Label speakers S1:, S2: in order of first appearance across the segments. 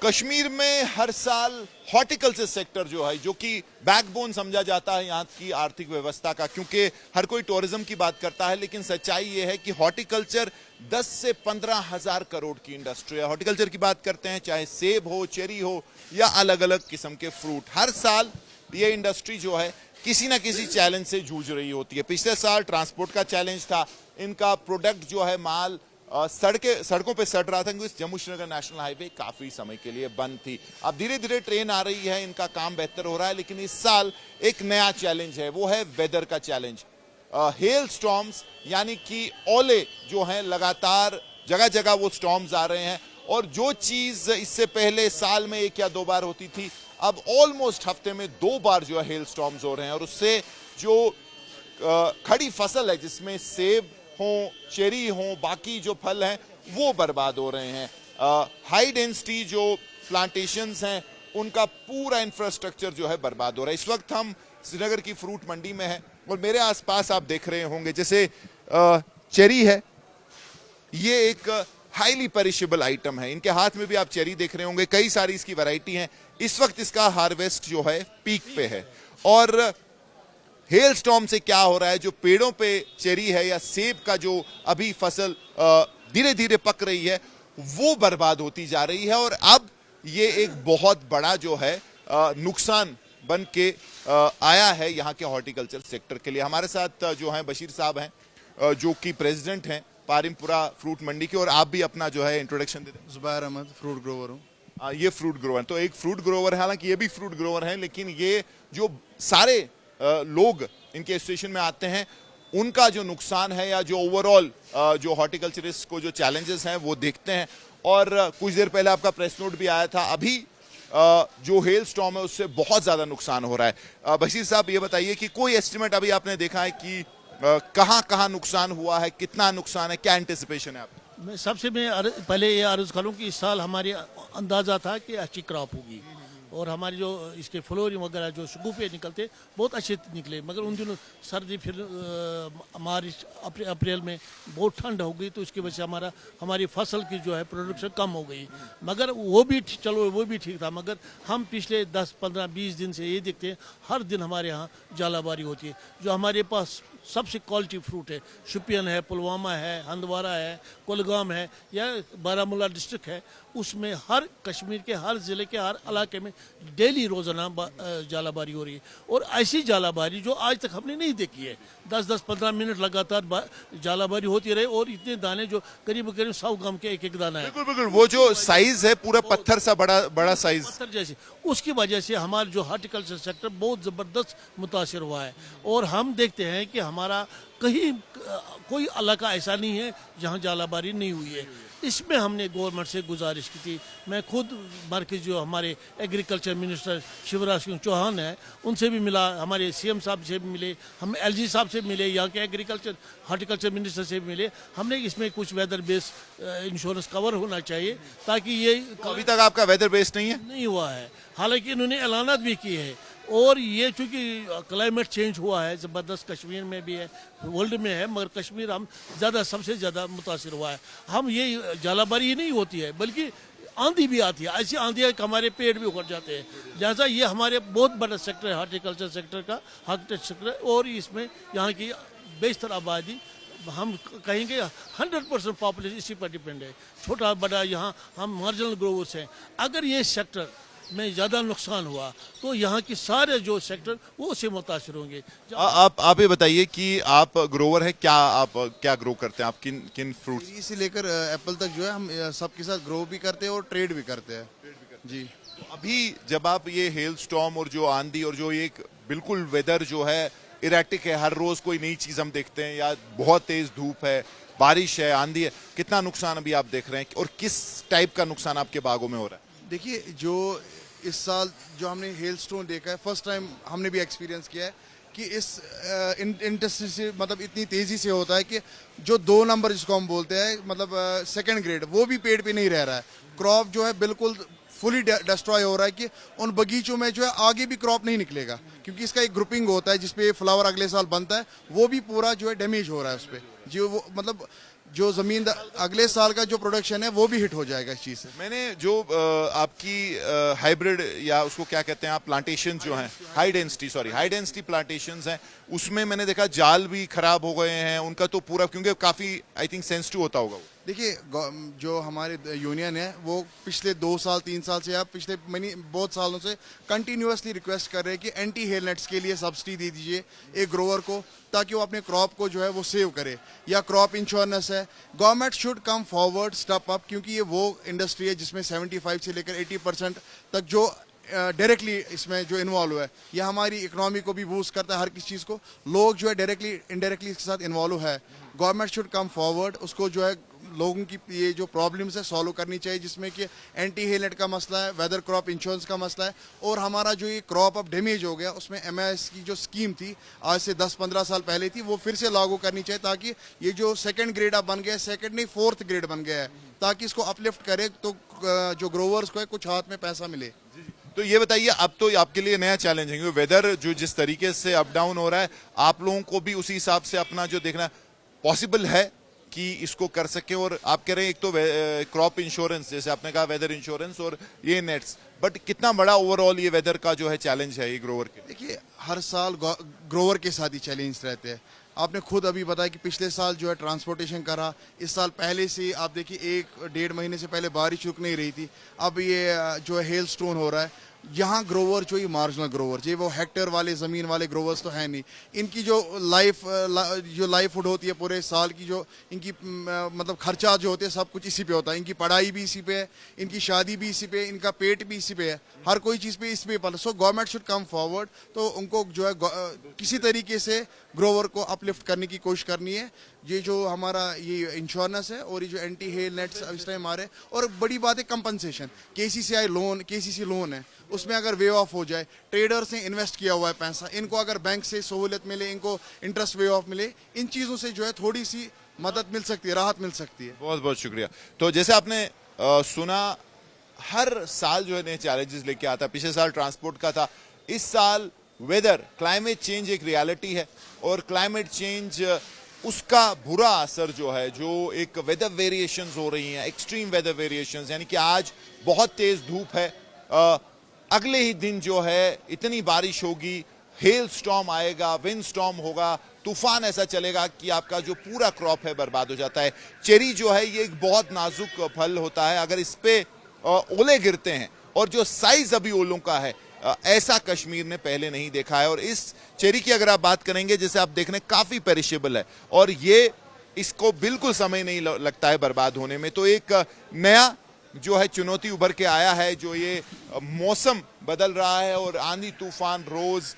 S1: कश्मीर में हर साल horticulture sector जो है, जो कि बैकबोन समझा जाता है यहाँ की आर्थिक व्यवस्था का, क्योंकि हर कोई टूरिज्म की बात करता है, लेकिन सच्चाई ये है कि हॉर्टिकल्चर 10 से 15 हजार करोड़ की इंडस्ट्री है। हॉर्टिकल्चर की बात करते हैं, चाहे सेब हो, चेरी हो या अलग अलग किस्म के फ्रूट, हर साल ये इंडस्ट्री जो है किसी ना किसी चैलेंज से जूझ रही होती है। पिछले साल ट्रांसपोर्ट का चैलेंज था, इनका प्रोडक्ट जो है माल सड़कों पे सड़ रहा था, क्योंकि जम्मू श्रीनगर नेशनल हाईवे काफी समय के लिए बंद थी। अब धीरे धीरे ट्रेन आ रही है, इनका काम बेहतर हो रहा है, लेकिन इस साल एक नया चैलेंज है, वो है वेदर का चैलेंज। हेल स्टॉर्म्स यानी कि ओले जो हैं, लगातार जगह जगह वो स्टॉर्म्स आ रहे हैं, और जो चीज इससे पहले साल में 1 या 2 बार होती थी, अब ऑलमोस्ट हफ्ते में 2 बार जो है हेल स्टॉर्म्स हो रहे हैं, और उससे जो खड़ी फसल है, जिसमें सेब हो, चेरी हो, बाकी जो फल हैं, वो बर्बाद हो रहे हैं। हाई डेंसिटी जो प्लांटेशंस हैं, उनका पूरा इंफ्रास्ट्रक्चर जो है बर्बाद हो रहा है। इस वक्त हम श्रीनगर की फ्रूट मंडी में हैं, और मेरे आसपास आप देख रहे होंगे, जैसे चेरी है, ये एक हाईली पेरिशेबल आइटम है। इनके हाथ में भी आप चेरी देख रहे होंगे, कई सारी इसकी वैरायटी हैं। इस वक्त इसका हार्वेस्ट जो है पीक पे है, और हेल स्टॉर्म से क्या हो रहा है, जो पेड़ों पे चेरी है या सेब का जो अभी फसल धीरे धीरे पक रही है, वो बर्बाद होती जा रही है, और अब ये एक बहुत बड़ा जो है नुकसान बन के आया है यहाँ के हॉर्टिकल्चर सेक्टर के लिए। हमारे साथ जो है बशीर साहब हैं, जो कि प्रेसिडेंट हैं पारिमपुरा फ्रूट मंडी के, और आप भी अपना जो है इंट्रोडक्शन दे दें।
S2: जुबैर अहमद, फ्रूट ग्रोवर हूँ।
S1: ये फ्रूट ग्रोवर, तो एक फ्रूट ग्रोवर है, हालांकि ये भी फ्रूट ग्रोवर है, लेकिन ये जो सारे लोग इनके एसोसिएशन में आते हैं, उनका जो नुकसान है या जो ओवरऑल जो हॉर्टिकल्चरिस्ट को जो चैलेंजेस हैं वो देखते हैं। और कुछ देर पहले आपका प्रेस नोट भी आया था, अभी जो हेल स्टॉर्म है उससे बहुत ज्यादा नुकसान हो रहा है। बशीर साहब, ये बताइए कि कोई एस्टिमेट अभी आपने देखा है कि कहां कहां नुकसान हुआ है, कितना नुकसान है, क्या एंटिसिपेशन है आप?
S3: मैं पहले ये अर्ज करूँ कि इस साल हमारी अंदाज़ा था कि अच्छी क्रॉप होगी, और हमारे जो इसके फ्लोरिंग वगैरह जो शगुफे निकलते बहुत अच्छे निकले, मगर उन दिनों सर्दी, फिर मार्च अप्रैल में बहुत ठंड हो गई, तो उसकी वजह से हमारी फसल की जो है प्रोडक्शन कम हो गई। मगर वो भी ठीक था, मगर हम पिछले 10, 15, 20 दिन से ये देखते हैं, हर दिन हमारे यहाँ जालाबारी होती है। जो हमारे पास सबसे क्वालिटी फ्रूट है, शुपियन है, पुलवामा है, हंदवारा है, कुलगाम है, या बारामूला डिस्ट्रिक्ट है, उसमें हर कश्मीर के हर ज़िले के हर इलाके में डेली रोज़ाना जालाबारी हो रही है, और ऐसी जालाबारी जो आज तक हमने नहीं देखी है। 10-10, 15 मिनट लगातार जालाबारी होती रहे, और इतने दाने जो करीब 100 ग्राम के एक दाना है।
S1: बिल्कुल बिल्कुल, वो जो साइज है पूरा पत्थर सा बड़ा साइज,
S3: पत्थर जैसे, उसकी वजह से हमारा जो हॉर्टिकल्चर सेक्टर बहुत ज़बरदस्त मुतासिर हुआ है। और हम देखते हैं कि हमारा कहीं कोई इलाका ऐसा नहीं है जहाँ जालाबारी नहीं हुई है। इसमें हमने गवर्नमेंट से गुजारिश की थी, मैं खुद मरकज़ जो हमारे एग्रीकल्चर मिनिस्टर शिवराज सिंह चौहान है, उनसे भी मिला, हमारे सीएम साहब से भी मिले, हम एलजी साहब से मिले, यहाँ के हॉर्टिकल्चर मिनिस्टर से भी मिले। हमने इसमें कुछ वेदर बेस्ड इंश्योरेंस कवर होना चाहिए, ताकि ये
S1: अभी तक आपका वेदर बेस्ड
S3: नहीं हुआ है। हालांकि इन्होंने ऐलानात भी किए हैं, और ये चूँकि क्लाइमेट चेंज हुआ है ज़बरदस्त, कश्मीर में भी है, वर्ल्ड में है, मगर कश्मीर हम सबसे ज़्यादा मुतासिर हुआ है। हम ये जालाबारी ही नहीं होती है, बल्कि आंधी भी आती है, ऐसी आंधी है कि हमारे पेड़ भी उखड़ जाते हैं। जैसा ये हमारे बहुत बड़ा सेक्टर है हॉर्टिकल्चर सेक्टर का, हॉर्टिकल्चर सेक्टर, और इसमें यहाँ की बेशतर आबादी, हम कहेंगे 100% पॉपुलेशन इसी पर डिपेंड है। छोटा बड़ा यहाँ हम मार्जिनल ग्रोवर्स हैं। अगर ये सेक्टर में ज़्यादा नुकसान हुआ तो यहाँ के सारे जो सेक्टर वो उससे मुतासर होंगे।
S1: आप ये बताइए कि आप ग्रोवर है, आप क्या ग्रो करते हैं, आप किन फ्रूट्स?
S2: चेरी से लेकर एप्पल तक जो है हम सबके साथ ग्रो भी करते हैं और ट्रेड भी करते हैं जी।
S1: तो अभी जब आप ये हेल स्टॉर्म और जो आंधी और जो एक बिल्कुल वेदर जो है इरेटिक है, हर रोज कोई नई चीज हम देखते हैं, या बहुत तेज धूप है, बारिश है, आंधी है, कितना नुकसान अभी आप देख रहे हैं, और किस टाइप का नुकसान आपके बागों में हो रहा है?
S2: देखिए, जो इस साल जो हमने हेल स्टोन देखा है, फर्स्ट टाइम हमने भी एक्सपीरियंस किया है कि इस इंडस्ट्री से मतलब इतनी तेज़ी से होता है कि जो 2 नंबर जिसको हम बोलते हैं, मतलब सेकंड ग्रेड, वो भी पेड़ पे नहीं रह रहा है। क्रॉप जो है बिल्कुल फुली डिस्ट्रॉय हो रहा है कि उन बगीचों में जो है आगे भी क्रॉप नहीं निकलेगा, क्योंकि इसका एक ग्रुपिंग होता है जिसपे फ्लावर अगले साल बनता है, वो भी पूरा जो है डैमेज हो रहा है उस पर। जो वो मतलब जो ज़मीन अगले साल का जो प्रोडक्शन है वो भी हिट हो जाएगा इस चीज़ से।
S1: मैंने जो आपकी हाइब्रिड या उसको क्या कहते हैं आप प्लांटेशन जो हैं हाई डेंसिटी प्लांटेशंस हैं उसमें मैंने देखा जाल भी खराब हो गए हैं उनका तो पूरा क्योंकि काफ़ी आई थिंक सेंसिटिव होता होगा वो।
S2: देखिए जो हमारे यूनियन है वो पिछले 2 साल 3 साल से या पिछले बहुत सालों से कंटिन्यूसली रिक्वेस्ट कर रहे हैं कि एंटी हेल नेट्स के लिए सब्सिडी दे दीजिए एक ग्रोवर को ताकि वो अपने क्रॉप को जो है वो सेव करे, या क्रॉप इंश्योरेंस है। Government should come forward step up, क्योंकि ये वो इंडस्ट्री है जिसमें 75 से लेकर 80% तक जो डायरेक्टली इसमें जो इन्वॉल्व है, यह हमारी इकोनॉमी को भी बूस्ट करता है, हर किसी चीज़ को। लोग जो है डायरेक्टली इनडायरेक्टली इसके साथ इन्वॉल्व है। गवर्नमेंट शुड कम फॉरवर्ड, उसको जो है लोगों की ये जो प्रॉब्लम्स है सॉल्व करनी चाहिए, जिसमें कि एंटी हेल नेट का मसला है, वेदर क्रॉप इंश्योरेंस का मसला है, और हमारा जो ये क्रॉप अब डैमेज हो गया उसमें MIS की जो स्कीम थी आज से 10-15 साल पहले थी वो फिर से लागू करनी चाहिए, ताकि ये जो सेकंड ग्रेड अब बन गया है, सेकंड नहीं 4th ग्रेड बन गया है, ताकि इसको अपलिफ्ट करे तो जो ग्रोवर्स को है कुछ हाथ में पैसा मिले।
S1: तो ये बताइए अब तो आपके लिए नया चैलेंज है क्योंकि वेदर जो जिस तरीके से अप डाउन हो रहा है आप लोगों को भी उसी हिसाब से अपना जो देखना पॉसिबल है कि इसको कर सकें। और आप कह रहे हैं एक तो क्रॉप इंश्योरेंस जैसे आपने कहा वेदर इंश्योरेंस और ये नेट्स, बट कितना बड़ा ओवरऑल ये वेदर का जो है चैलेंज है ये ग्रोवर के?
S2: देखिए हर साल ग्रोवर के साथ ही चैलेंज रहते हैं। आपने खुद अभी बताया कि पिछले साल जो है ट्रांसपोर्टेशन करा, इस साल पहले से आप देखिए 1-1.5 महीने से पहले बारिश रुक नहीं रही थी, अब ये जो है हेल स्टोन हो रहा है। यहाँ ग्रोवर जो ये मार्जिनल ग्रोवर जो वो हेक्टर वाले ज़मीन वाले ग्रोवर्स तो है नहीं, इनकी जो लाइफहुड होती है पूरे साल की, जो इनकी मतलब खर्चा जो होते हैं सब कुछ इसी पे होता है। इनकी पढ़ाई भी इसी पे है, इनकी शादी भी इसी पे, इनका पेट भी इसी पे है, हर कोई चीज़ पे इसी पे पड़ा। So government should come forward, तो उनको जो है किसी तरीके से ग्रोवर को अपलिफ्ट करने की कोशिश करनी है। ये जो हमारा ये इंश्योरेंस है और ये जो एंटी हेल नेट्स इस टाइम आ रहे हैं, और बड़ी बात है कंपनसेशन, KCC लोन है उसमें अगर वे ऑफ हो जाए, ट्रेडर्स ने इन्वेस्ट किया हुआ है पैसा, इनको अगर बैंक से सहूलियत मिले, इनको इंटरेस्ट वे ऑफ मिले, इन चीज़ों से जो है थोड़ी सी मदद मिल सकती है, राहत मिल सकती है।
S1: बहुत बहुत शुक्रिया। तो जैसे आपने सुना हर साल जो है नए चैलेंजेस लेके आता है, पिछले साल ट्रांसपोर्ट का था, इस साल वेदर क्लाइमेट चेंज एक रियलिटी है और क्लाइमेट चेंज उसका बुरा असर जो है, जो एक वेदर वेरिएशंस हो रही हैं, एक्सट्रीम वेदर वेरिएशंस, यानी कि आज बहुत तेज धूप है, अगले ही दिन जो है इतनी बारिश होगी, हेल स्टॉर्म आएगा, विंड स्टॉर्म होगा, तूफान ऐसा चलेगा कि आपका जो पूरा क्रॉप है बर्बाद हो जाता है। चेरी जो है ये एक बहुत नाजुक फल होता है, अगर इस पे ओले गिरते हैं, और जो साइज अभी ओलों का है ऐसा कश्मीर ने पहले नहीं देखा है। और इस चेरी की अगर आप बात करेंगे, जैसे आप देख रहे हैं काफी पेरिशेबल है और ये इसको बिल्कुल समय नहीं लगता है बर्बाद होने में। तो एक नया जो है चुनौती उभर के आया है, जो ये मौसम बदल रहा है और आंधी तूफान रोज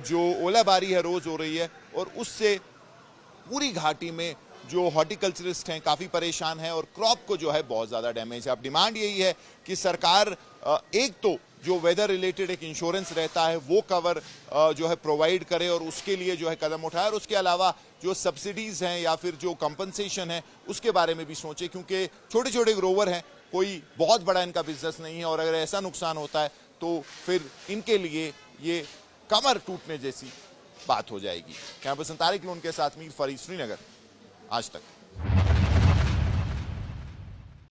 S1: जो ओलाबारी है रोज हो रही है, और उससे पूरी घाटी में जो हॉर्टिकल्चरिस्ट हैं काफ़ी परेशान हैं और क्रॉप को जो है बहुत ज़्यादा डैमेज है। अब डिमांड यही है कि सरकार एक तो जो वेदर रिलेटेड एक इंश्योरेंस रहता है वो कवर जो है प्रोवाइड करे और उसके लिए जो है कदम उठाए, और उसके अलावा जो सब्सिडीज़ हैं या फिर जो कंपनसेशन है उसके बारे में भी सोचे, क्योंकि छोटे छोटे ग्रोवर हैं, कोई बहुत बड़ा इनका बिजनेस नहीं है, और अगर ऐसा नुकसान होता है तो फिर इनके लिए ये कमर टूटने जैसी बात हो जाएगी। कैमरा पर्सन तारिक लोन के साथ मीर फरीद, श्रीनगर, आज तक।